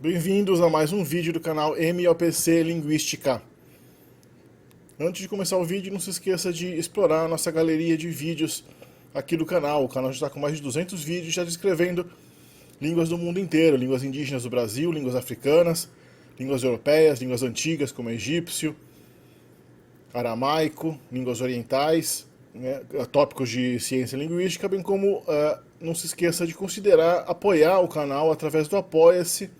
Bem-vindos a mais um vídeo do canal MOPC Linguística. Antes de começar o vídeo, não se esqueça de explorar a nossa galeria de vídeos aqui do canal. O canal já está com mais de 200 vídeos já descrevendo línguas do mundo inteiro, línguas indígenas do Brasil, línguas africanas, línguas europeias, línguas antigas como egípcio, aramaico, línguas orientais, né, tópicos de ciência linguística, bem como não se esqueça de considerar apoiar o canal através do Apoia-se,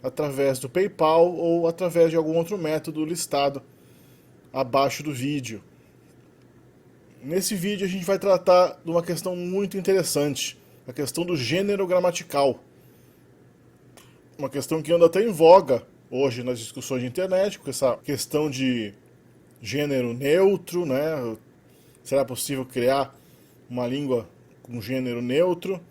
através do PayPal ou através de algum outro método listado abaixo do vídeo. Nesse vídeo a gente vai tratar de uma questão muito interessante, a questão do gênero gramatical. Uma questão que anda até em voga hoje nas discussões de internet, com essa questão de gênero neutro, né? Será possível criar uma língua com gênero neutro?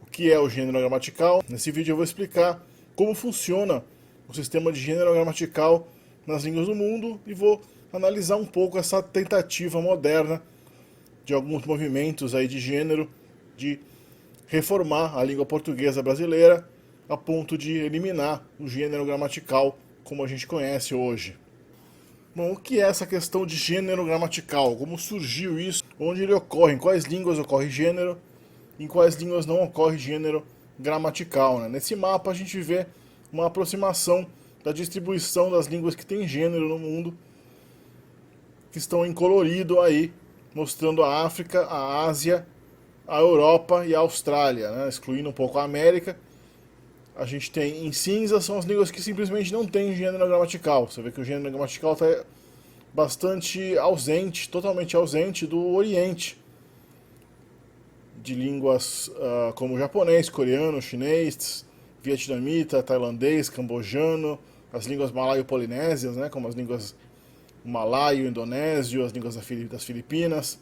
O que é o gênero gramatical? Nesse vídeo eu vou explicar como funciona o sistema de gênero gramatical nas línguas do mundo e vou analisar um pouco essa tentativa moderna de alguns movimentos aí de gênero de reformar a língua portuguesa brasileira a ponto de eliminar o gênero gramatical como a gente conhece hoje. Bom, o que é essa questão de gênero gramatical? Como surgiu isso? Onde ele ocorre? Em quais línguas ocorre gênero? Em quais línguas não ocorre gênero gramatical, né? Nesse mapa a gente vê uma aproximação da distribuição das línguas que têm gênero no mundo, que estão em colorido aí, mostrando a África, a Ásia, a Europa e a Austrália, né? Excluindo um pouco a América. A gente tem em cinza, são as línguas que simplesmente não têm gênero gramatical. Você vê que o gênero gramatical está bastante ausente, totalmente ausente do Oriente, de línguas como japonês, coreano, chinês, vietnamita, tailandês, cambojano, as línguas malaio-polinésias, né, como as línguas malaio, indonésio, as línguas das Filipinas.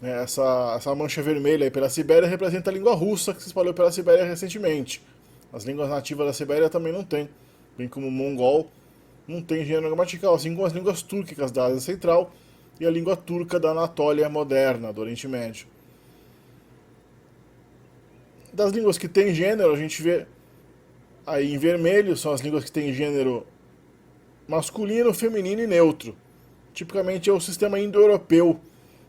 Essa mancha vermelha aí pela Sibéria representa a língua russa que se espalhou pela Sibéria recentemente. As línguas nativas da Sibéria também não tem, bem como o mongol, não tem gênero gramatical, assim como as línguas túrquicas da Ásia Central e a língua turca da Anatólia moderna, do Oriente Médio. Das línguas que têm gênero, a gente vê aí em vermelho, são as línguas que têm gênero masculino, feminino e neutro. Tipicamente é o sistema indo-europeu,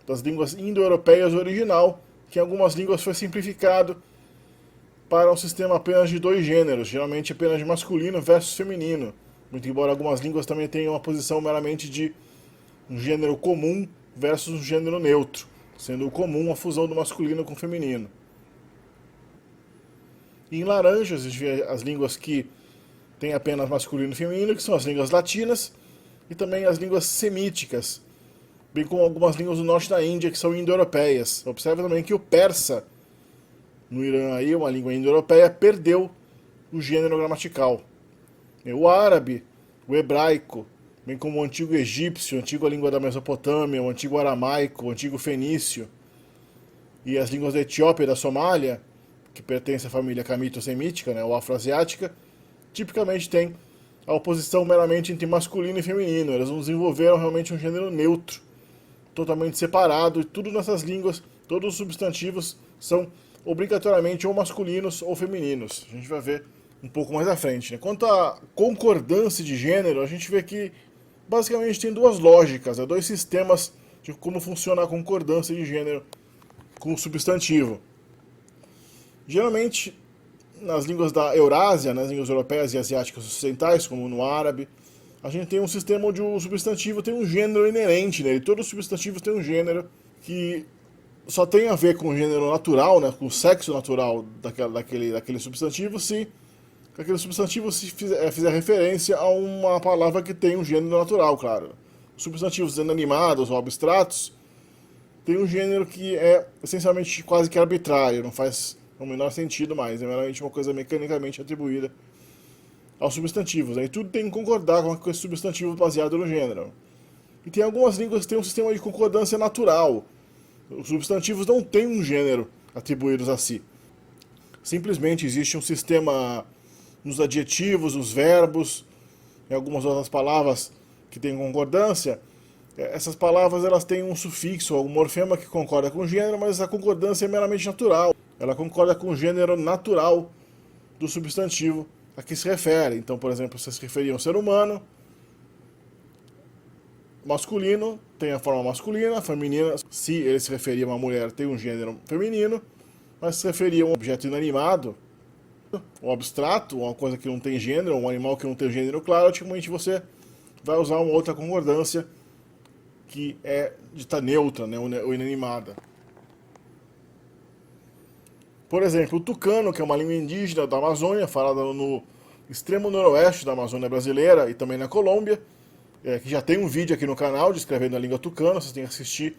das línguas indo-europeias original, que em algumas línguas foi simplificado para um sistema apenas de dois gêneros, geralmente apenas de masculino versus feminino, muito embora algumas línguas também tenham uma posição meramente de um gênero comum versus um gênero neutro, sendo o comum a fusão do masculino com o feminino. E em laranjas a gente vê as línguas que têm apenas masculino e feminino, que são as línguas latinas, e também as línguas semíticas, bem como algumas línguas do norte da Índia que são indo-europeias. Observe também que o persa, no Irã, aí, uma língua indo-europeia, perdeu o gênero gramatical. O árabe, o hebraico, bem como o antigo egípcio, a antiga língua da Mesopotâmia, o antigo aramaico, o antigo fenício, e as línguas da Etiópia e da Somália, que pertencem à família camito-semítica, né, ou afroasiática, tipicamente tem a oposição meramente entre masculino e feminino. Elas não desenvolveram realmente um gênero neutro, totalmente separado, e tudo nessas línguas, todos os substantivos são obrigatoriamente ou masculinos ou femininos. A gente vai ver um pouco mais à frente, né? Quanto à concordância de gênero, a gente vê que basicamente tem duas lógicas, né? Dois sistemas de como funciona a concordância de gênero com o substantivo. Geralmente, nas línguas da Eurásia, nas línguas europeias e asiáticas ocidentais, como no árabe, a gente tem um sistema onde o substantivo tem um gênero inerente nele. Todos os substantivos têm um gênero que só tem a ver com o gênero natural, né, com o sexo natural daquele substantivo, se aquele substantivo fizer referência a uma palavra que tem um gênero natural, claro. Os substantivos inanimados ou abstratos têm um gênero que é essencialmente quase que arbitrário, não faz o menor sentido mais, é meramente uma coisa mecanicamente atribuída aos substantivos. Aí tudo tem que concordar com esse substantivo baseado no gênero. E tem algumas línguas que têm um sistema de concordância natural. Os substantivos não têm um gênero atribuídos a si. Simplesmente existe um sistema nos adjetivos, nos verbos, em algumas outras palavras que têm concordância. Essas palavras elas têm um sufixo, um morfema que concorda com o gênero, mas a concordância é meramente natural. Ela concorda com o gênero natural do substantivo a que se refere. Então, por exemplo, se se referir a um ser humano masculino, tem a forma masculina, feminina. Se ele se referir a uma mulher, tem um gênero feminino. Mas se referir a um objeto inanimado, um abstrato, uma coisa que não tem gênero, um animal que não tem gênero claro, ultimamente você vai usar uma outra concordância que é dita neutra, né, ou inanimada. Por exemplo, o tucano, que é uma língua indígena da Amazônia, falada no extremo noroeste da Amazônia brasileira e também na Colômbia, que já tem um vídeo aqui no canal descrevendo a língua tucana, vocês têm que assistir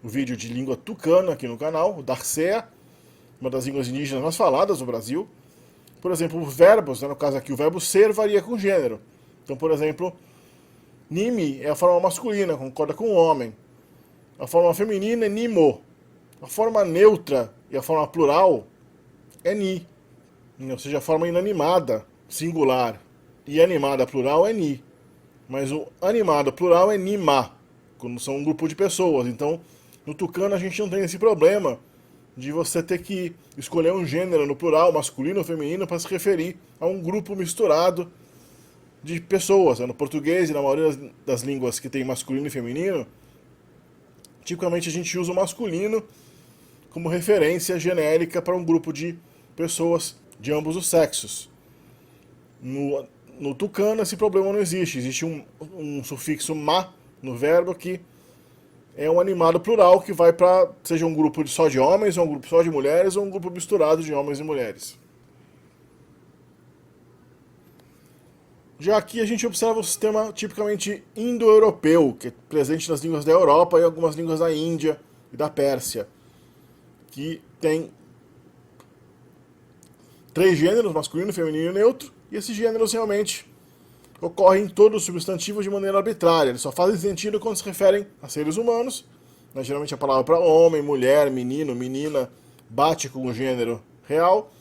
o vídeo de língua tucana aqui no canal, o Darcea, uma das línguas indígenas mais faladas no Brasil. Por exemplo, os verbos, né, no caso aqui o verbo ser varia com gênero. Então, por exemplo, nimi é a forma masculina, concorda com o homem. A forma feminina é nimo. A forma neutra e a forma plural é ni. Ou seja, a forma inanimada, singular, e animada plural é ni. Mas o animado plural é nima, quando são um grupo de pessoas. Então, no tucano a gente não tem esse problema de você ter que escolher um gênero no plural, masculino ou feminino, para se referir a um grupo misturado de pessoas. No português e na maioria das línguas que tem masculino e feminino, tipicamente a gente usa o masculino como referência genérica para um grupo de pessoas de ambos os sexos. No tucano esse problema não existe. Existe um sufixo ma no verbo que é um animado plural que vai para, seja um grupo só de homens, ou um grupo só de mulheres, ou um grupo misturado de homens e mulheres. Já aqui a gente observa o sistema tipicamente indo-europeu, que é presente nas línguas da Europa e algumas línguas da Índia e da Pérsia, que tem 3 gêneros, masculino, feminino e neutro, e esses gêneros realmente ocorrem em todos os substantivos de maneira arbitrária. Eles só fazem sentido quando se referem a seres humanos, né? Geralmente a palavra para homem, mulher, menino, menina bate com o gênero real,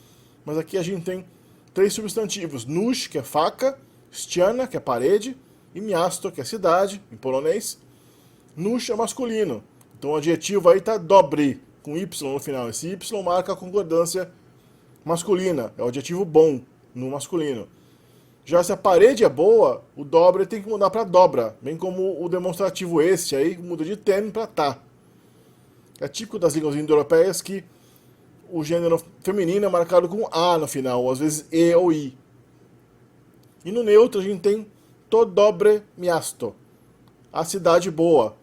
mas aqui a gente tem 3 substantivos: nóż, que é faca, ściana, que é parede, e miasto, que é cidade, em polonês. Nóż é masculino, então o adjetivo aí está dobry, com y no final. Esse y marca a concordância masculina, é o adjetivo bom no masculino. Já se a parede é boa, o dobre tem que mudar para dobra, bem como o demonstrativo este aí muda de ten para tá. É típico das línguas indo-europeias que o gênero feminino é marcado com a no final, ou às vezes e ou i. E no neutro a gente tem to dobre miasto, a cidade boa.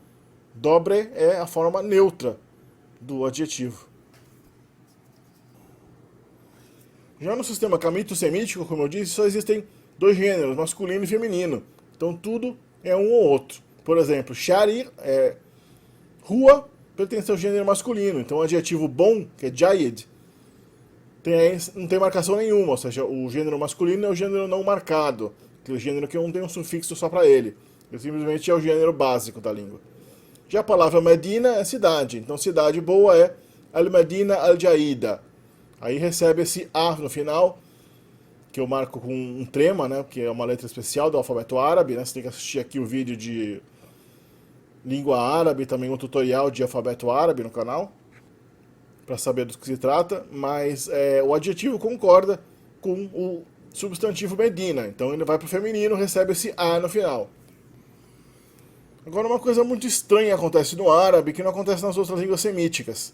Dobre é a forma neutra do adjetivo. Já no sistema camito-semítico, como eu disse, só existem 2 gêneros, masculino e feminino. Então tudo é um ou outro. Por exemplo, shari, rua, pertence ao gênero masculino. Então o adjetivo bom, que é jayed, não tem marcação nenhuma. Ou seja, o gênero masculino é o gênero não marcado. Aquele gênero que não tem um sufixo só para ele. Ele simplesmente é o gênero básico da língua. Já a palavra Medina é cidade. Então cidade boa é al-Medina al-Jaida. Aí recebe esse A no final, que eu marco com um trema, né, que é uma letra especial do alfabeto árabe, né, você tem que assistir aqui o vídeo de língua árabe, também um tutorial de alfabeto árabe no canal, para saber do que se trata, mas o adjetivo concorda com o substantivo Medina, então ele vai para o feminino, recebe esse A no final. Agora uma coisa muito estranha acontece no árabe, que não acontece nas outras línguas semíticas.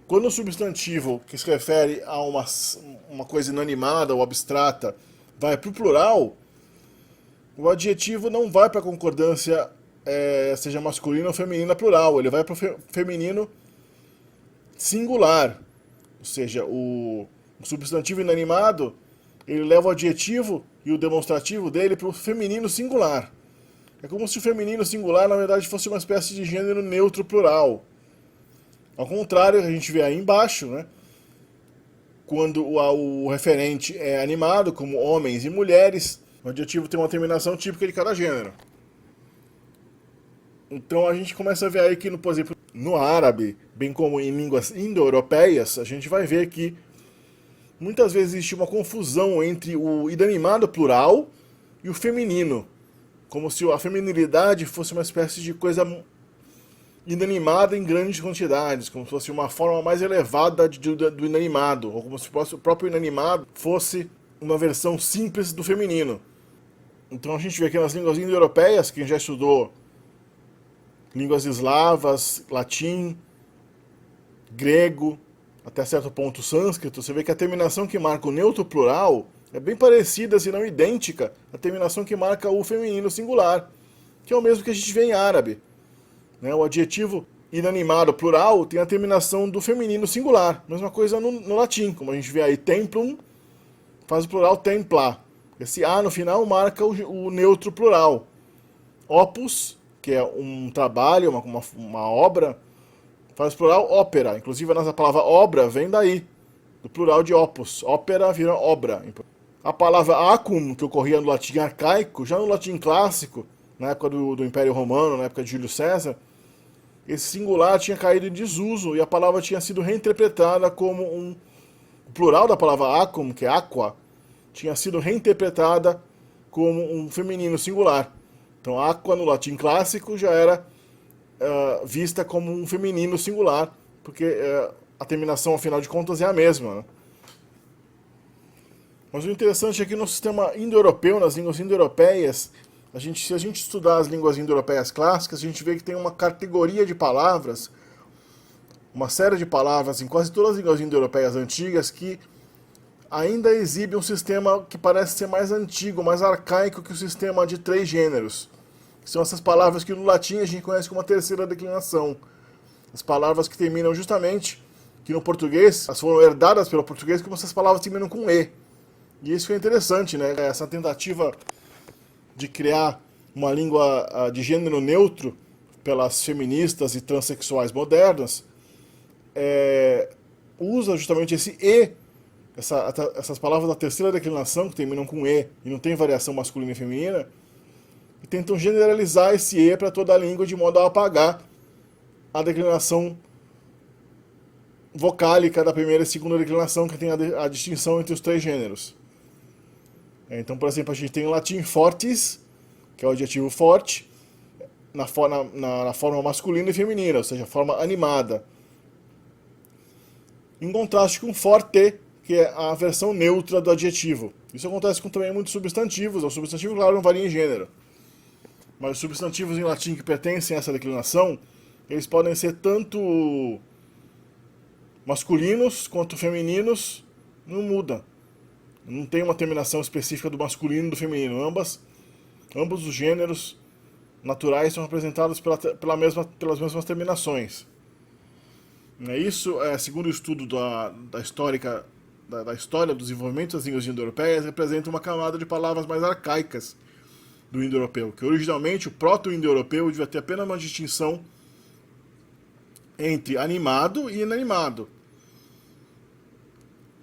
Quando o substantivo, que se refere a uma coisa inanimada ou abstrata, vai para o plural, o adjetivo não vai para a concordância, seja masculina ou feminina plural, ele vai para o feminino singular. Ou seja, o substantivo inanimado, ele leva o adjetivo e o demonstrativo dele para o feminino singular. É como se o feminino singular, na verdade, fosse uma espécie de gênero neutro plural. Ao contrário, a gente vê aí embaixo, né, quando o referente é animado, como homens e mulheres, o adjetivo tem uma terminação típica de cada gênero. Então a gente começa a ver aí que, por exemplo, no árabe, bem como em línguas indo-europeias, a gente vai ver que muitas vezes existe uma confusão entre o inanimado plural e o feminino, como se a feminilidade fosse uma espécie de coisa inanimada em grandes quantidades, como se fosse uma forma mais elevada do inanimado, ou como se o próprio inanimado fosse uma versão simples do feminino. Então a gente vê que nas línguas indo-europeias, quem já estudou línguas eslavas, latim, grego, até certo ponto sânscrito, você vê que a terminação que marca o neutro plural é bem parecida, se não idêntica, à terminação que marca o feminino singular, que é o mesmo que a gente vê em árabe. Né? O adjetivo inanimado plural tem a terminação do feminino singular. Mesma coisa no latim, como a gente vê aí, templum faz o plural templa. Esse A no final marca o neutro plural. Opus, que é um trabalho, uma obra, faz o plural ópera. Inclusive a nossa palavra obra vem daí, do plural de opus. Ópera vira obra. A palavra acum, que ocorria no latim arcaico, já no latim clássico, na época do Império Romano, na época de Júlio César, esse singular tinha caído em desuso e a palavra tinha sido reinterpretada como o plural da palavra acum, que é aqua, tinha sido reinterpretada como um feminino singular. Então, aqua no latim clássico já era vista como um feminino singular, porque a terminação, afinal de contas, é a mesma. Né? Mas o interessante é que no sistema indo-europeu, nas línguas indo-europeias, se a gente estudar as línguas indo-europeias clássicas, a gente vê que tem uma categoria de palavras, uma série de palavras em quase todas as línguas indo-europeias antigas que ainda exibe um sistema que parece ser mais antigo, mais arcaico que o sistema de 3 gêneros. Que são essas palavras que no latim a gente conhece como a terceira declinação. As palavras que terminam justamente, que no português, elas foram herdadas pelo português como essas palavras terminam com E. E isso é interessante, né? Essa tentativa de criar uma língua de gênero neutro pelas feministas e transexuais modernas, usa justamente esse E, essas palavras da terceira declinação, que terminam com E e não tem variação masculina e feminina, e tentam generalizar esse E para toda a língua de modo a apagar a declinação vocálica da primeira e segunda declinação, que tem a distinção entre os 3 gêneros. Então, por exemplo, a gente tem o latim fortis, que é o adjetivo forte, na forma masculina e feminina, ou seja, forma animada. Em contraste com forte, que é a versão neutra do adjetivo. Isso acontece com também muitos substantivos. O substantivo, claro, não varia em gênero. Mas os substantivos em latim que pertencem a essa declinação, eles podem ser tanto masculinos quanto femininos, não muda. Não tem uma terminação específica do masculino e do feminino. Ambos os gêneros naturais são representados pelas mesmas terminações. Isso, segundo o estudo da história do desenvolvimento das línguas indo-europeias, representa uma camada de palavras mais arcaicas do indo-europeu, que originalmente o proto-indo-europeu devia ter apenas uma distinção entre animado e inanimado.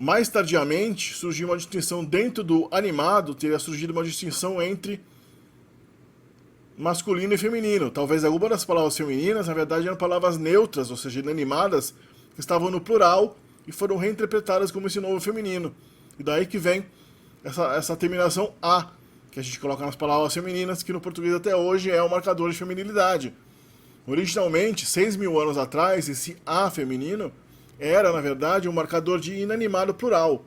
Mais tardiamente, surgiu uma distinção dentro do animado, teria surgido uma distinção entre masculino e feminino. Talvez algumas das palavras femininas, na verdade, eram palavras neutras, ou seja, inanimadas, que estavam no plural e foram reinterpretadas como esse novo feminino. E daí que vem essa terminação A, que a gente coloca nas palavras femininas, que no português até hoje é o marcador de feminilidade. Originalmente, 6.000 anos atrás, esse A feminino era, na verdade, um marcador de inanimado plural.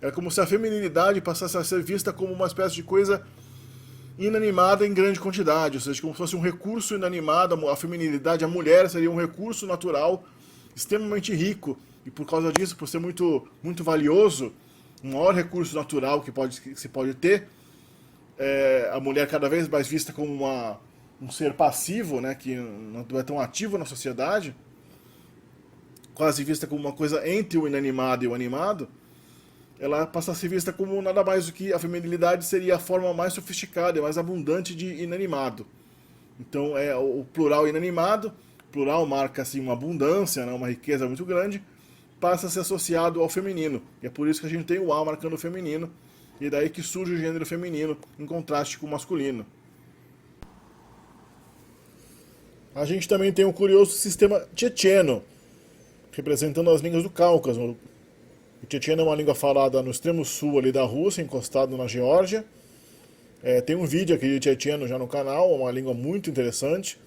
Era como se a feminilidade passasse a ser vista como uma espécie de coisa inanimada em grande quantidade, ou seja, como se fosse um recurso inanimado. A feminilidade, a mulher, seria um recurso natural extremamente rico, e por causa disso, por ser muito, muito valioso, o maior recurso natural que se pode ter, a mulher cada vez mais vista como um ser passivo, né, que não é tão ativo na sociedade, quase vista como uma coisa entre o inanimado e o animado, ela passa a ser vista como nada mais do que a feminilidade seria a forma mais sofisticada e mais abundante de inanimado. Então é o plural inanimado, plural marca assim uma abundância, né, uma riqueza muito grande, passa a ser associado ao feminino. E é por isso que a gente tem o A marcando o feminino, e daí que surge o gênero feminino em contraste com o masculino. A gente também tem um curioso sistema tchetcheno, representando as línguas do Cáucaso. O tchetcheno é uma língua falada no extremo sul ali da Rússia, encostado na Geórgia. Tem um vídeo aqui de tchetcheno já no canal, uma língua muito interessante.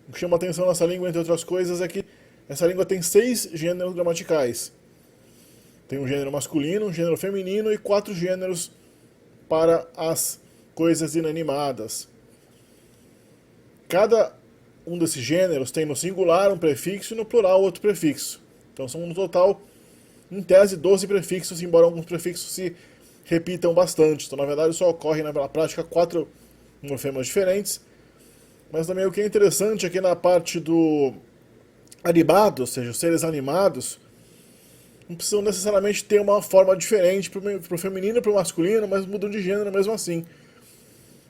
O que chama a atenção nessa língua, entre outras coisas, é que essa língua tem 6 gêneros gramaticais. Tem um gênero masculino, um gênero feminino e 4 gêneros para as coisas inanimadas. Cada um desses gêneros tem no singular um prefixo e no plural outro prefixo. Então são no total, em tese, 12 prefixos, embora alguns prefixos se repitam bastante. Então na verdade só ocorre na prática 4 morfemas diferentes. Mas também o que é interessante aqui na parte do animado, ou seja, os seres animados, não precisam necessariamente ter uma forma diferente para o feminino e para o masculino, mas mudam de gênero mesmo assim.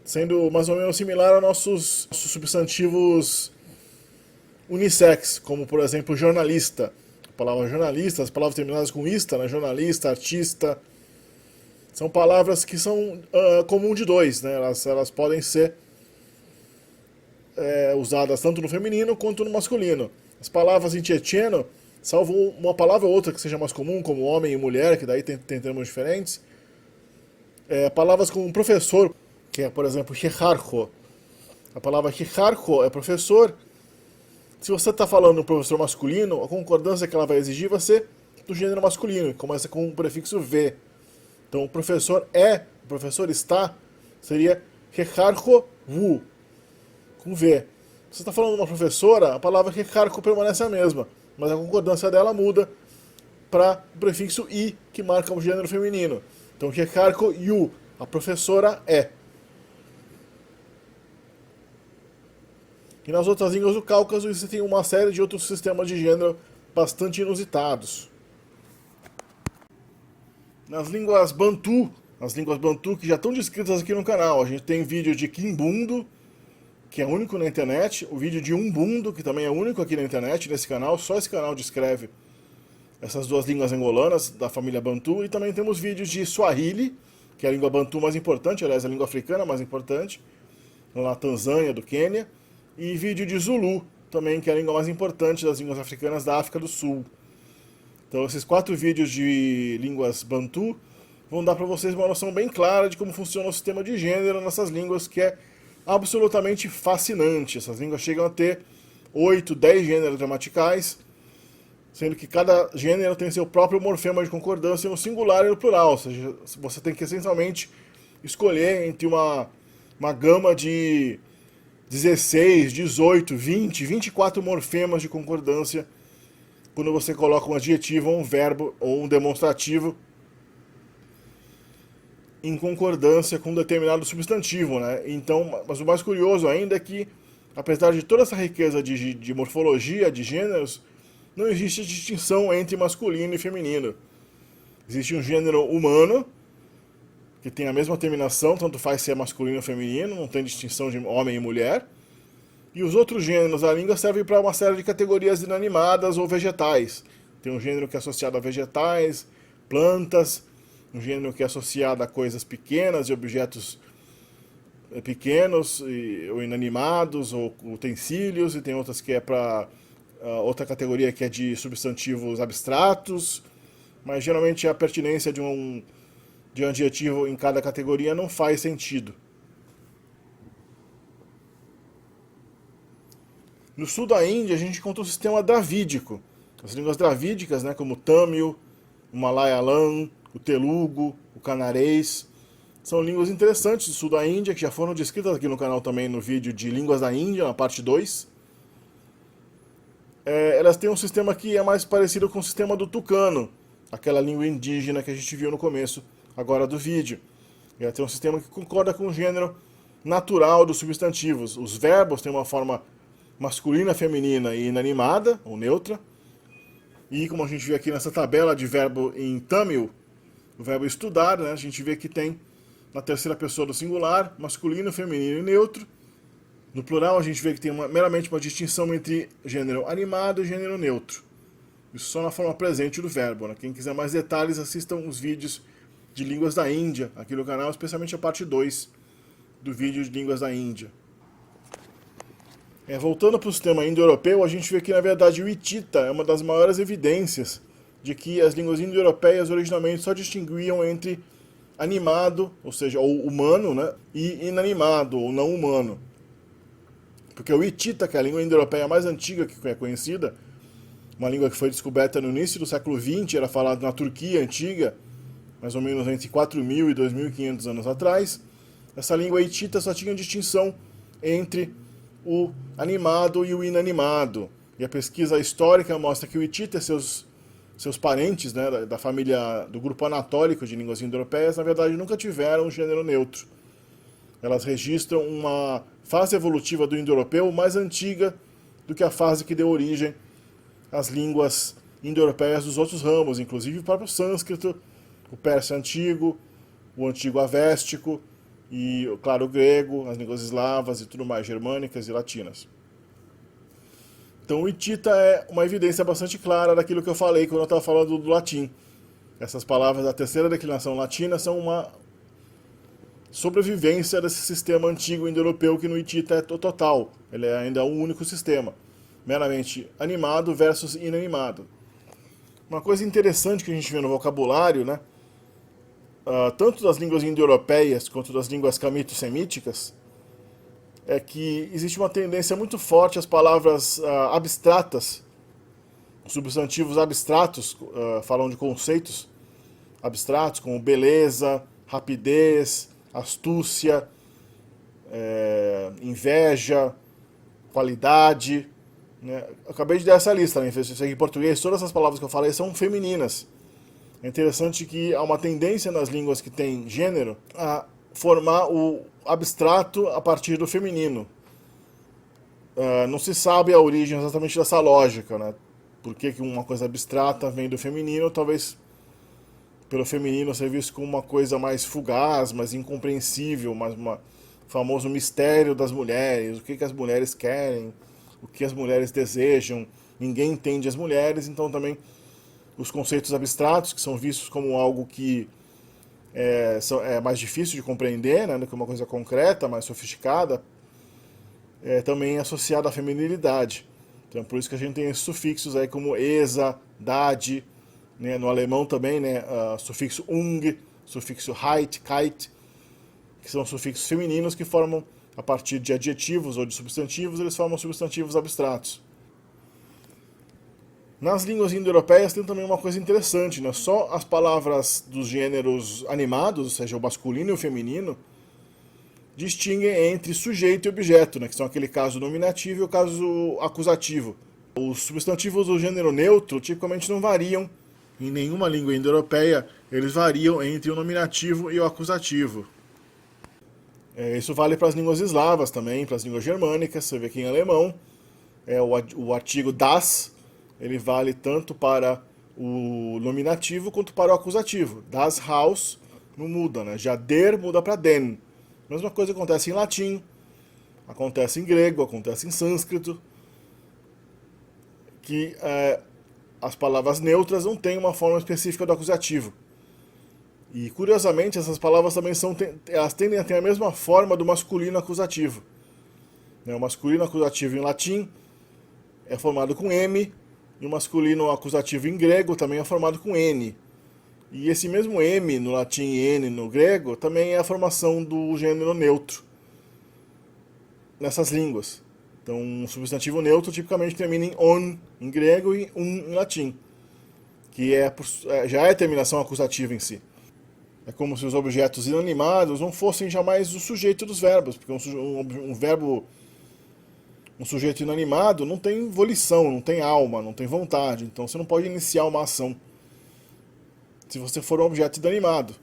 Sendo mais ou menos similar aos nossos substantivos unissex, como por exemplo jornalista. A palavra jornalista, as palavras terminadas com ista, né? Jornalista, artista, são palavras que são comum de dois, né? Elas podem ser usadas tanto no feminino quanto no masculino. As palavras em tchetcheno, salvo uma palavra ou outra que seja mais comum, como homem e mulher, que daí tem termos diferentes. Palavras como professor, que é, por exemplo, hierarco. A palavra hierarco é professor. Se você está falando professor masculino, a concordância que ela vai exigir vai ser do gênero masculino, que começa com o prefixo V. Então, o professor está, seria hierarco vu, com V. Se você está falando de uma professora, a palavra hierarco permanece a mesma, mas a concordância dela muda para o prefixo I, que marca o gênero feminino. Então, hierarco yu, a professora é. E nas outras línguas do Cáucaso existem uma série de outros sistemas de gênero bastante inusitados. Nas línguas Bantu, as línguas Bantu que já estão descritas aqui no canal, a gente tem vídeo de Kimbundo, que é único na internet, o vídeo de Umbundo, que também é único aqui na internet, nesse canal, só esse canal descreve essas duas línguas angolanas da família Bantu, e também temos vídeos de Swahili, que é a língua Bantu mais importante, aliás, a língua africana mais importante, na Tanzânia, do Quênia, e vídeo de Zulu, também, que é a língua mais importante das línguas africanas da África do Sul. Então esses 4 vídeos de línguas Bantu vão dar para vocês uma noção bem clara de como funciona o sistema de gênero nessas línguas, que é absolutamente fascinante. Essas línguas chegam a ter 8, 10 gêneros gramaticais, sendo que cada gênero tem seu próprio morfema de concordância no singular e no plural, ou seja, você tem que essencialmente escolher entre uma gama de 16, 18, 20, 24 morfemas de concordância quando você coloca um adjetivo, um verbo ou um demonstrativo em concordância com um determinado substantivo, né? Então, mas o mais curioso ainda é que, apesar de toda essa riqueza de morfologia, de gêneros, não existe distinção entre masculino e feminino. Existe um gênero humano, que tem a mesma terminação, tanto faz se é masculino ou feminino, não tem distinção de homem e mulher. E os outros gêneros da língua servem para uma série de categorias inanimadas ou vegetais. Tem um gênero que é associado a vegetais, plantas, um gênero que é associado a coisas pequenas e objetos pequenos ou inanimados ou utensílios, e tem outras que é para outra categoria que é de substantivos abstratos, mas geralmente a pertinência de um adjetivo em cada categoria não faz sentido. No sul da Índia a gente encontra o sistema dravídico. As línguas dravídicas, né, como o Tâmil, o Malayalam, o Telugu, o Canarês, são línguas interessantes do sul da Índia, que já foram descritas aqui no canal também no vídeo de Línguas da Índia, na parte 2. Elas têm um sistema que é mais parecido com o sistema do tucano, aquela língua indígena que a gente viu no começo agora do vídeo. Ela tem um sistema que concorda com o gênero natural dos substantivos. Os verbos têm uma forma masculina, feminina e inanimada, ou neutra. E como a gente vê aqui nessa tabela de verbo em Tâmil, o verbo estudar, né, a gente vê que tem na terceira pessoa do singular, masculino, feminino e neutro. No plural a gente vê que tem meramente uma distinção entre gênero animado e gênero neutro. Isso só na forma presente do verbo, né? Quem quiser mais detalhes, assistam os vídeos de Línguas da Índia aqui no canal, especialmente a parte 2 do vídeo de Línguas da Índia. Voltando para o sistema indo-europeu, a gente vê que, na verdade, o hitita é uma das maiores evidências de que as línguas indo-europeias originalmente só distinguiam entre animado, ou seja, ou humano, né, e inanimado, ou não humano. Porque o hitita, que é a língua indo-europeia mais antiga que é conhecida, uma língua que foi descoberta no início do século XX, era falada na Turquia antiga, mais ou menos entre 4.000 e 2.500 anos atrás. Essa língua hitita só tinha distinção entre o animado e o inanimado. E a pesquisa histórica mostra que o hitita e seus parentes, né, da família, do grupo anatólico de línguas indo-europeias, na verdade nunca tiveram um gênero neutro. Elas registram uma fase evolutiva do indo-europeu mais antiga do que a fase que deu origem às línguas indo-europeias dos outros ramos, inclusive o próprio sânscrito, o persa antigo, o antigo avéstico e, claro, o grego, as línguas eslavas e tudo mais, germânicas e latinas. Então o hitita é uma evidência bastante clara daquilo que eu falei quando eu estava falando do latim. Essas palavras da terceira declinação latina são uma sobrevivência desse sistema antigo indo-europeu que no hitita é total. Ele é ainda um único sistema, meramente animado versus inanimado. Uma coisa interessante que a gente vê no vocabulário, né, tanto das línguas indo-europeias quanto das línguas camito-semíticas, é que existe uma tendência muito forte às palavras abstratas, substantivos abstratos, falam de conceitos abstratos como beleza, rapidez, astúcia, inveja, qualidade. Né? Acabei de dar essa lista, né? Em português todas essas palavras que eu falei são femininas. É interessante que há uma tendência nas línguas que têm gênero a formar o abstrato a partir do feminino. Não se sabe a origem exatamente dessa lógica, né? Por que uma coisa abstrata vem do feminino, talvez pelo feminino ser visto como uma coisa mais fugaz, mais incompreensível, mais o famoso mistério das mulheres, o que as mulheres querem, o que as mulheres desejam, ninguém entende as mulheres, então também os conceitos abstratos, que são vistos como algo que é mais difícil de compreender, né, do que uma coisa concreta, mais sofisticada, também é associado à feminilidade. Então por isso que a gente tem esses sufixos aí como esa, dade, né, no alemão também, né, sufixo ung, sufixo heit, keit, que são sufixos femininos que formam, a partir de adjetivos ou de substantivos, eles formam substantivos abstratos. Nas línguas indo-europeias tem também uma coisa interessante, né? Só as palavras dos gêneros animados, ou seja, o masculino e o feminino, distinguem entre sujeito e objeto, né? Que são aquele caso nominativo e o caso acusativo. Os substantivos do gênero neutro tipicamente não variam em nenhuma língua indo-europeia, eles variam entre o nominativo e o acusativo. Isso vale para as línguas eslavas também, para as línguas germânicas. Você vê que em alemão o artigo das, ele vale tanto para o nominativo quanto para o acusativo. Das Haus não muda, né? Já der muda para den. Mesma coisa acontece em latim, acontece em grego, acontece em sânscrito, que as palavras neutras não têm uma forma específica do acusativo. E, curiosamente, essas palavras também elas tendem a ter a mesma forma do masculino acusativo. O masculino acusativo em latim é formado com M, e o masculino acusativo em grego também é formado com N. E esse mesmo M no latim e N no grego também é a formação do gênero neutro nessas línguas. Então, um substantivo neutro tipicamente termina em on em grego e em latim, que já é a terminação acusativa em si. É como se os objetos inanimados não fossem jamais o sujeito dos verbos, porque um verbo, um sujeito inanimado não tem volição, não tem alma, não tem vontade, então você não pode iniciar uma ação se você for um objeto inanimado.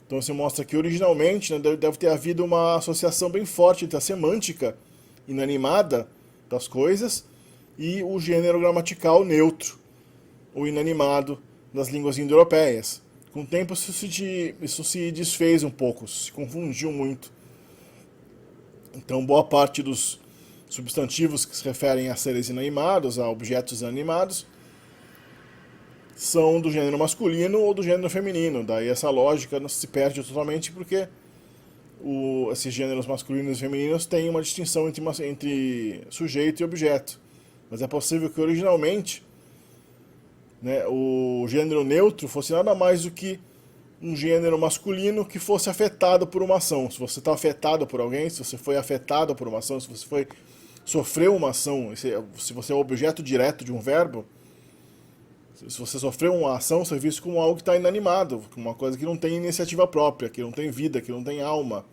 Então isso mostra que originalmente, né, deve ter havido uma associação bem forte entre a semântica inanimada das coisas e o gênero gramatical neutro, ou inanimado, das línguas indo-europeias. Com o tempo isso se desfez um pouco, se confundiu muito. Então boa parte dos substantivos que se referem a seres inanimados, a objetos inanimados, são do gênero masculino ou do gênero feminino. Daí essa lógica não se perde totalmente porque esses gêneros masculinos e femininos têm uma distinção entre sujeito e objeto. Mas é possível que originalmente, né, o gênero neutro fosse nada mais do que um gênero masculino que fosse afetado por uma ação. Se você está afetado por alguém, se você foi afetado por uma ação, se você sofreu uma ação, se você é o objeto direto de um verbo, Se você sofreu uma ação, você é visto como algo que está inanimado, uma coisa que não tem iniciativa própria, que não tem vida, que não tem alma,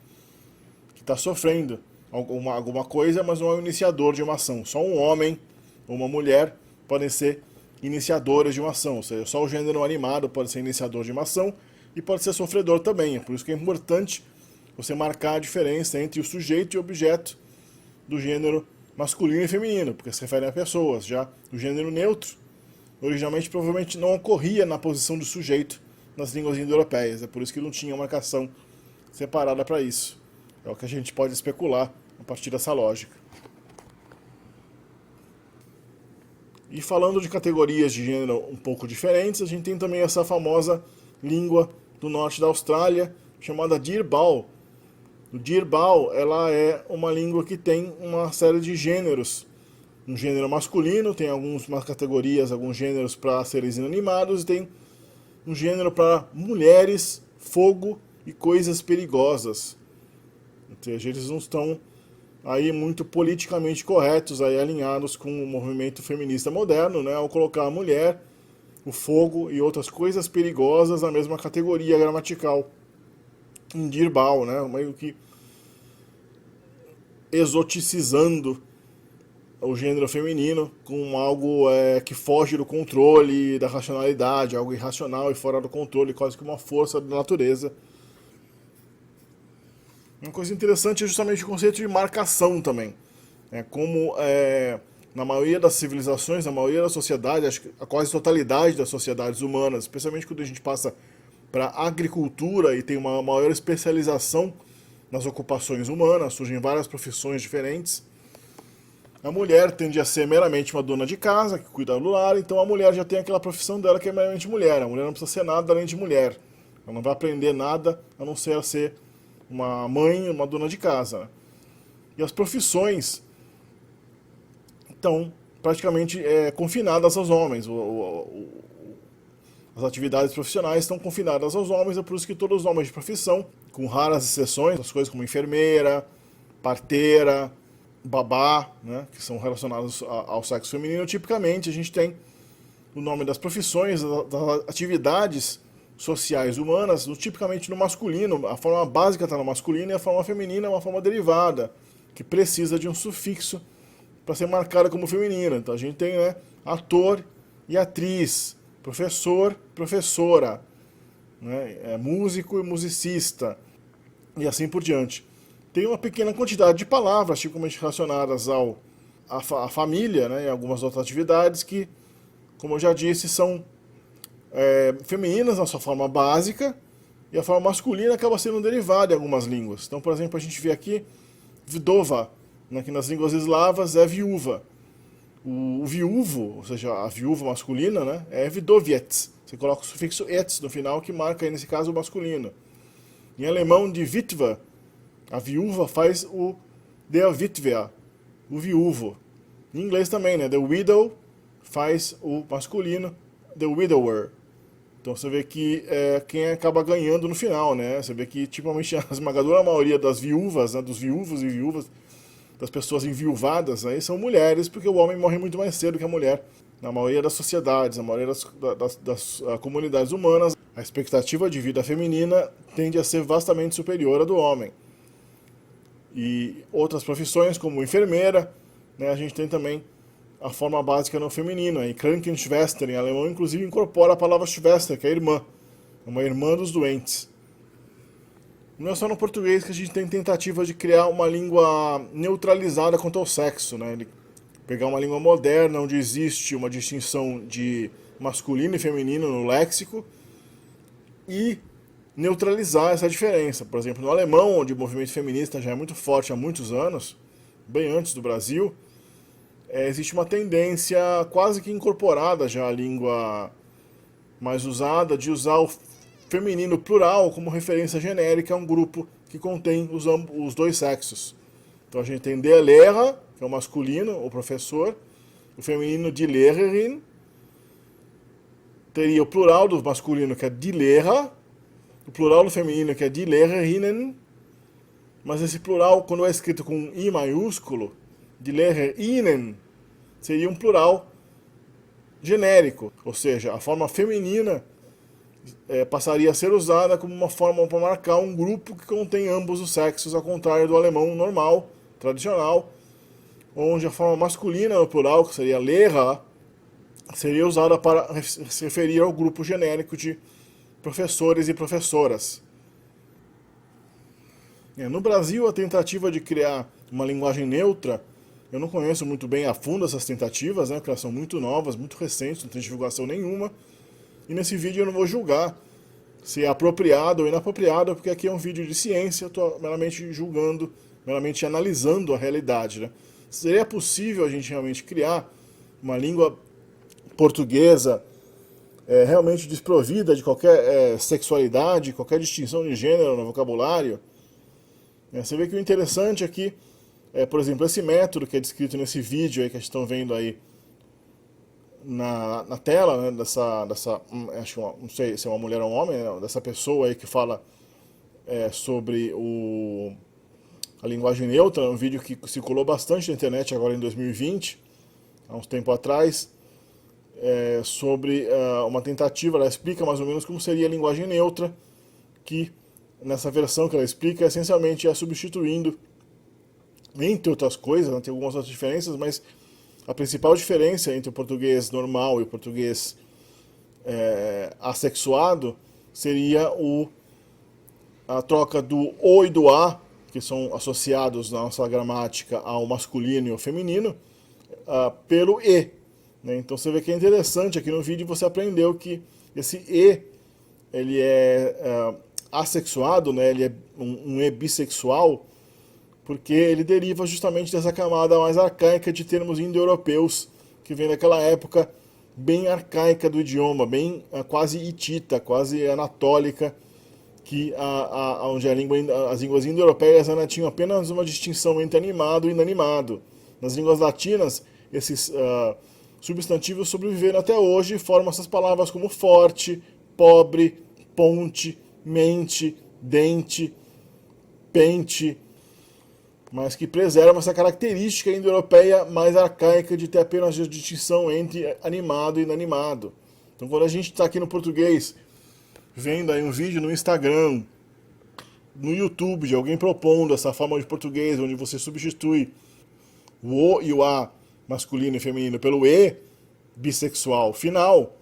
que está sofrendo alguma coisa, mas não é o iniciador de uma ação. Só um homem ou uma mulher podem ser iniciadores de uma ação, ou seja, só o gênero animado pode ser iniciador de uma ação e pode ser sofredor também. É por isso que é importante você marcar a diferença entre o sujeito e o objeto do gênero masculino e feminino, porque se referem a pessoas. Já o gênero neutro, originalmente, provavelmente não ocorria na posição do sujeito nas línguas indo-europeias. É por isso que não tinha marcação separada para isso. É o que a gente pode especular a partir dessa lógica. E falando de categorias de gênero um pouco diferentes, a gente tem também essa famosa língua do norte da Austrália, chamada Dirbal. O Dirbal, ela é uma língua que tem uma série de gêneros. Um gênero masculino, tem algumas categorias, alguns gêneros para seres inanimados, e tem um gênero para mulheres, fogo e coisas perigosas. Ou seja, eles não estão aí muito politicamente corretos, aí alinhados com o movimento feminista moderno, né, ao colocar a mulher, o fogo e outras coisas perigosas na mesma categoria gramatical. Em Dirbal, né, meio que exoticizando o gênero feminino com algo que foge do controle da racionalidade, algo irracional e fora do controle, quase que uma força da natureza. Uma coisa interessante é justamente o conceito de marcação também. Na maioria das civilizações, na maioria das sociedades, acho que a quase totalidade das sociedades humanas, especialmente quando a gente passa para a agricultura e tem uma maior especialização nas ocupações humanas, surgem várias profissões diferentes. A mulher tende a ser meramente uma dona de casa, que cuida do lar, então a mulher já tem aquela profissão dela que é meramente mulher. A mulher não precisa ser nada além de mulher. Ela não vai aprender nada a não ser uma mãe, uma dona de casa. E as profissões estão praticamente confinadas aos homens. As atividades profissionais estão confinadas aos homens, é por isso que todos os homens de profissão, com raras exceções, as coisas como enfermeira, parteira, babá, né, que são relacionados ao sexo feminino, tipicamente a gente tem o nome das profissões, das atividades sociais humanas, tipicamente no masculino. A forma básica está no masculino e a forma feminina é uma forma derivada, que precisa de um sufixo para ser marcada como feminina. Então a gente tem, né, ator e atriz, professor, professora, né, músico e musicista, e assim por diante. Tem uma pequena quantidade de palavras, tipicamente relacionadas à família, né, e algumas outras atividades que, como eu já disse, são femininas na sua forma básica, e a forma masculina acaba sendo derivada em algumas línguas. Então, por exemplo, a gente vê aqui vdova, né, que nas línguas eslavas é viúva. O viúvo, ou seja, a viúva masculina, né, é vdoviec. Você coloca o sufixo et no final, que marca, nesse caso, o masculino. Em alemão, de Witwe, a viúva faz o der Witwer, o viúvo. Em inglês também, né, the widow faz o masculino, the widower. Então você vê que quem acaba ganhando no final, né? Você vê que, tipicamente, a esmagadora maioria das viúvas, né, dos viúvos e viúvas, das pessoas enviuvadas, aí são mulheres, porque o homem morre muito mais cedo que a mulher. Na maioria das sociedades, na maioria das comunidades humanas, a expectativa de vida feminina tende a ser vastamente superior à do homem. E outras profissões, como enfermeira, né, a gente tem também a forma básica no feminino. Aí Krankenschwester, em alemão, inclusive incorpora a palavra Schwester, que é irmã, uma irmã dos doentes. Não é só no português que a gente tem tentativa de criar uma língua neutralizada quanto ao sexo, né? Pegar uma língua moderna, onde existe uma distinção de masculino e feminino no léxico, e neutralizar essa diferença. Por exemplo, no alemão, onde o movimento feminista já é muito forte há muitos anos, bem antes do Brasil, existe uma tendência quase que incorporada já à língua mais usada, de usar o feminino plural como referência genérica a um grupo que contém os dois sexos. Então a gente tem der Lehrer, que é o masculino, o professor, o feminino die Lehrerin, teria o plural do masculino, que é die Lehrer, o plural do feminino, que é die Lehrerinnen, mas esse plural, quando é escrito com I maiúsculo, die Lehrerinnen, seria um plural genérico, ou seja, a forma feminina passaria a ser usada como uma forma para marcar um grupo que contém ambos os sexos, ao contrário do alemão normal, tradicional, onde a forma masculina no plural, que seria Lehrer, seria usada para se referir ao grupo genérico de professores e professoras. No Brasil, a tentativa de criar uma linguagem neutra, eu não conheço muito bem a fundo essas tentativas, né, porque elas são muito novas, muito recentes, não tem divulgação nenhuma, e nesse vídeo eu não vou julgar se é apropriado ou inapropriado, porque aqui é um vídeo de ciência, eu estou meramente julgando, meramente analisando a realidade. Né? Seria possível a gente realmente criar uma língua portuguesa realmente desprovida de qualquer sexualidade, qualquer distinção de gênero no vocabulário? Você vê que o interessante aqui por exemplo, esse método que é descrito nesse vídeo aí que a gente estão vendo aí na tela, né, acho que não sei se é uma mulher ou um homem, né, dessa pessoa aí que fala sobre a linguagem neutra, um vídeo que circulou bastante na internet agora em 2020, há uns tempo atrás, sobre uma tentativa, ela explica mais ou menos como seria a linguagem neutra, que nessa versão que ela explica, essencialmente é substituindo, entre outras coisas, né, tem algumas outras diferenças, mas a principal diferença entre o português normal e o português assexuado seria a troca do o e do a, que são associados na nossa gramática ao masculino e ao feminino, pelo e. Né? Então você vê que é interessante, aqui no vídeo você aprendeu que esse e, ele é assexuado, né? Ele é um e bissexual, porque ele deriva justamente dessa camada mais arcaica de termos indo-europeus, que vem daquela época bem arcaica do idioma, bem quase hitita, quase anatólica, que onde as línguas indo-europeias ainda tinham apenas uma distinção entre animado e inanimado. Nas línguas latinas, esses substantivos sobreviveram até hoje e formam essas palavras como forte, pobre, ponte, mente, dente, pente, mas que preservam essa característica indo-europeia mais arcaica de ter apenas a distinção entre animado e inanimado. Então quando a gente está aqui no português, vendo aí um vídeo no Instagram, no YouTube, de alguém propondo essa forma de português, onde você substitui o e o a masculino e feminino pelo e bissexual final,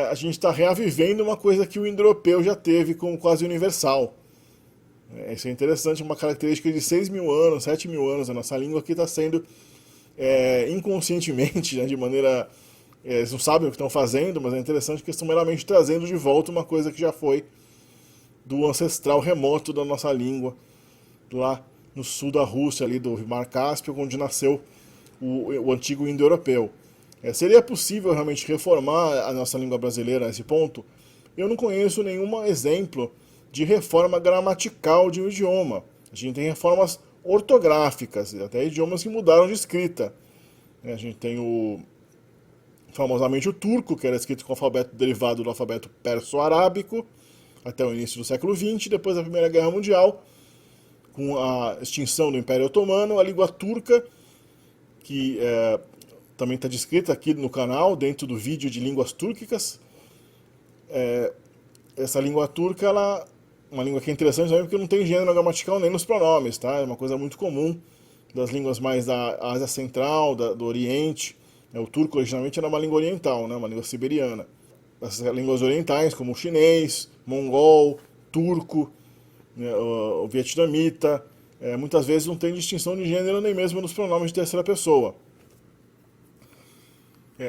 a gente está reavivendo uma coisa que o indo-europeu já teve como quase universal. Isso é interessante, uma característica de 6 mil anos, 7 mil anos, a nossa língua aqui está sendo inconscientemente, né, de maneira... eles não sabem o que estão fazendo, mas é interessante que estão meramente trazendo de volta uma coisa que já foi do ancestral remoto da nossa língua, lá no sul da Rússia, ali do Mar Cáspio, onde nasceu o antigo indo-europeu. Seria possível realmente reformar a nossa língua brasileira nesse ponto? Eu não conheço nenhum exemplo de reforma gramatical de um idioma. A gente tem reformas ortográficas, até idiomas que mudaram de escrita. A gente tem famosamente o turco, que era escrito com o alfabeto derivado do alfabeto perso-arábico, até o início do século XX, depois da Primeira Guerra Mundial, com a extinção do Império Otomano, a língua turca, que também está descrita aqui no canal, dentro do vídeo de línguas túrquicas. Essa língua turca, ela é uma língua que é interessante também porque não tem gênero gramatical nem nos pronomes, tá? É uma coisa muito comum das línguas mais da Ásia Central, do Oriente. O turco originalmente era uma língua oriental, né? Uma língua siberiana. Essas línguas orientais, como o chinês, mongol, turco, né? O vietnamita, muitas vezes não tem distinção de gênero nem mesmo nos pronomes de terceira pessoa.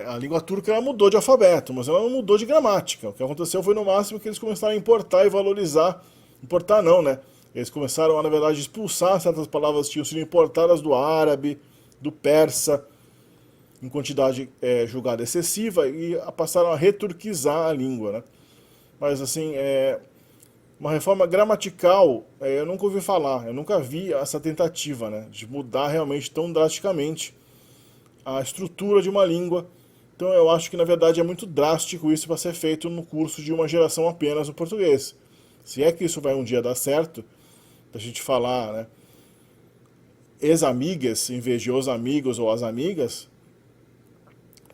A língua turca ela mudou de alfabeto, mas ela não mudou de gramática. O que aconteceu foi no máximo que eles começaram a importar e valorizar. Importar não, né? Eles começaram a, na verdade, expulsar certas palavras que tinham sido importadas do árabe, do persa, em quantidade julgada excessiva, e passaram a returquizar a língua, né? Mas, assim, uma reforma gramatical, eu nunca ouvi falar, eu nunca vi essa tentativa, né, de mudar realmente tão drasticamente a estrutura de uma língua. Então eu acho que, na verdade, é muito drástico isso para ser feito no curso de uma geração apenas no português. Se é que isso vai um dia dar certo, da gente falar, né, ex-amigas em vez de os amigos ou as amigas,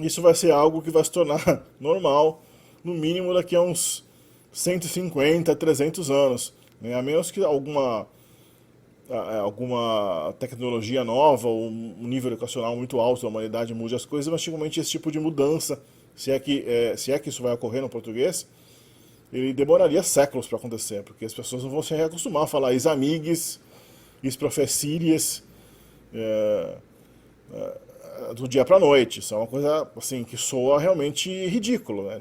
isso vai ser algo que vai se tornar normal, no mínimo daqui a uns 150, 300 anos, né? A menos que alguma tecnologia nova ou um nível educacional muito alto da humanidade mude as coisas, mas antigamente esse tipo de mudança, se é que isso vai ocorrer no português, ele demoraria séculos para acontecer, porque as pessoas não vão se reacostumar a falar is-amigues, is-professírias, do dia para noite. Isso é uma coisa assim que soa realmente ridículo, né?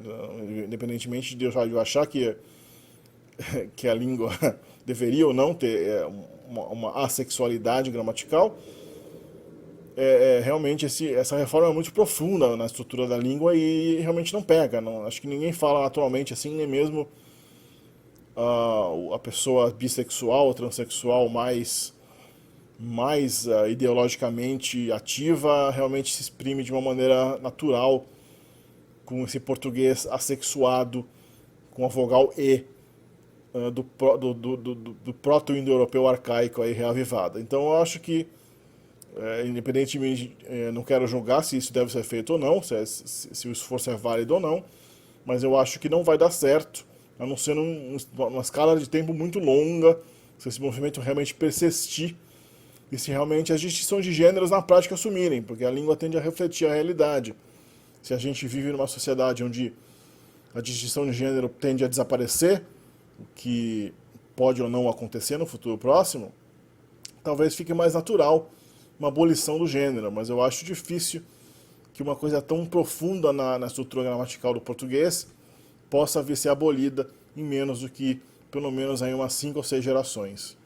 Independentemente de eu achar que a língua deveria ou não ter uma assexualidade gramatical, realmente essa reforma é muito profunda na estrutura da língua e realmente não pega. Não, acho que ninguém fala atualmente assim, nem mesmo a pessoa bissexual ou transexual mais ideologicamente ativa realmente se exprime de uma maneira natural com esse português assexuado, com a vogal E do proto-indo-europeu arcaico aí reavivada. Então eu acho que, independentemente, não quero julgar se isso deve ser feito ou não, se o esforço é válido ou não, mas eu acho que não vai dar certo, a não ser numa escala de tempo muito longa, se esse movimento realmente persistir e se realmente as distinções de gêneros na prática assumirem, porque a língua tende a refletir a realidade. Se a gente vive numa sociedade onde a distinção de gênero tende a desaparecer, o que pode ou não acontecer no futuro próximo, talvez fique mais natural uma abolição do gênero, mas eu acho difícil que uma coisa tão profunda na estrutura gramatical do português possa vir ser abolida em menos do que, pelo menos, aí umas 5 ou 6 gerações.